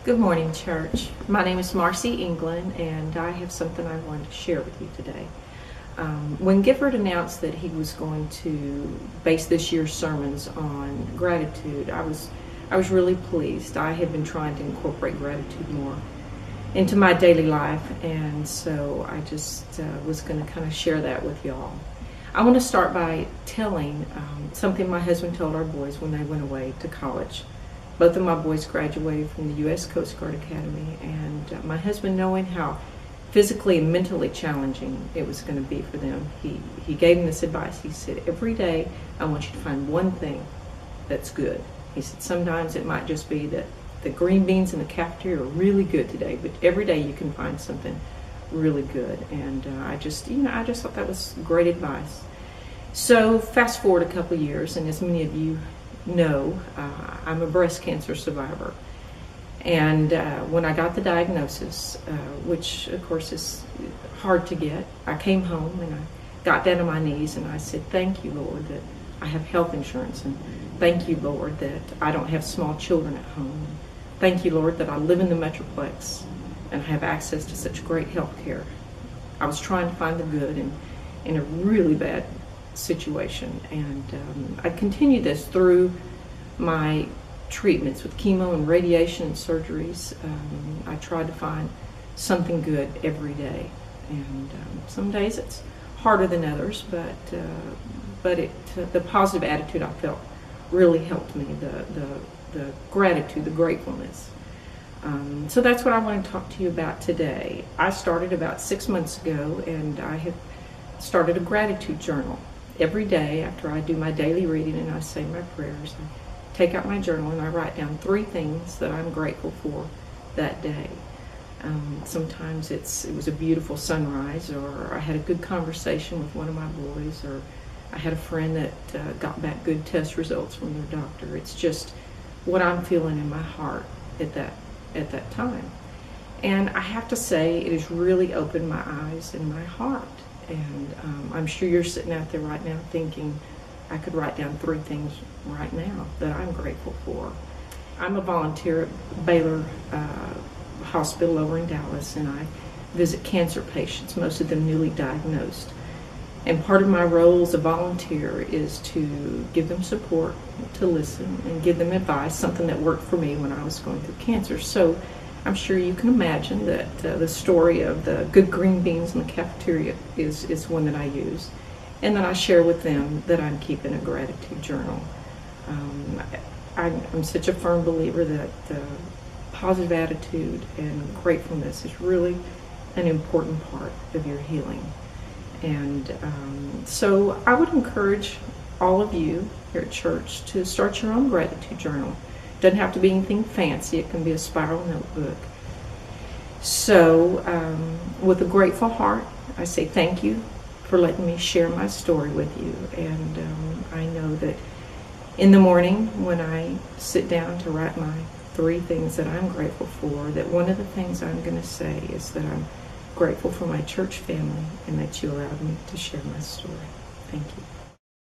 Good morning, church. My name is Marcy England, and I have something I wanted to share with you today. When Gifford announced that he was going to base this year's sermons on gratitude, I was really pleased. I had been trying to incorporate gratitude more into my daily life, and so I just was going to kind of share that with y'all. I want to start by telling something my husband told our boys when they went away to college. Both of my boys graduated from the U.S. Coast Guard Academy, and my husband, knowing how physically and mentally challenging it was going to be for them, he gave them this advice. He said, every day I want you to find one thing that's good. He said, sometimes it might just be that the green beans in the cafeteria are really good today, but every day you can find something really good. And I just thought that was great advice. So fast forward a couple of years, and as many of you know, I'm a breast cancer survivor. And when I got the diagnosis, which of course is hard to get, I came home and I got down on my knees and I said, thank you, Lord, that I have health insurance, and thank you, Lord, that I don't have small children at home. Thank you, Lord, that I live in the Metroplex and have access to such great health care. I was trying to find the good in a really bad situation, and I continued this through my treatments with chemo and radiation and surgeries. I tried to find something good every day, and some days it's harder than others, but the positive attitude I felt really helped me, the gratitude, the gratefulness. So that's what I want to talk to you about today. I started about 6 months ago, and I have started a gratitude journal. Every day after I do my daily reading and I say my prayers, I take out my journal and I write down 3 things that I'm grateful for that day. Sometimes it was a beautiful sunrise, or I had a good conversation with one of my boys, or I had a friend that got back good test results from their doctor. It's just what I'm feeling in my heart at that time. And I have to say, it has really opened my eyes and my heart. And I'm sure you're sitting out there right now thinking, I could write down 3 things right now that I'm grateful for. I'm a volunteer at Baylor Hospital over in Dallas, and I visit cancer patients, most of them newly diagnosed. And part of my role as a volunteer is to give them support, to listen, and give them advice, something that worked for me when I was going through cancer. So I'm sure you can imagine that the story of the good green beans in the cafeteria is one that I use, and that I share with them that I'm keeping a gratitude journal. I'm such a firm believer that positive attitude and gratefulness is really an important part of your healing. And so I would encourage all of you here at church to start your own gratitude journal. Doesn't have to be anything fancy. It can be a spiral notebook. So with a grateful heart, I say thank you for letting me share my story with you. And I know that in the morning when I sit down to write my 3 things that I'm grateful for, that one of the things I'm going to say is that I'm grateful for my church family and that you allowed me to share my story. Thank you.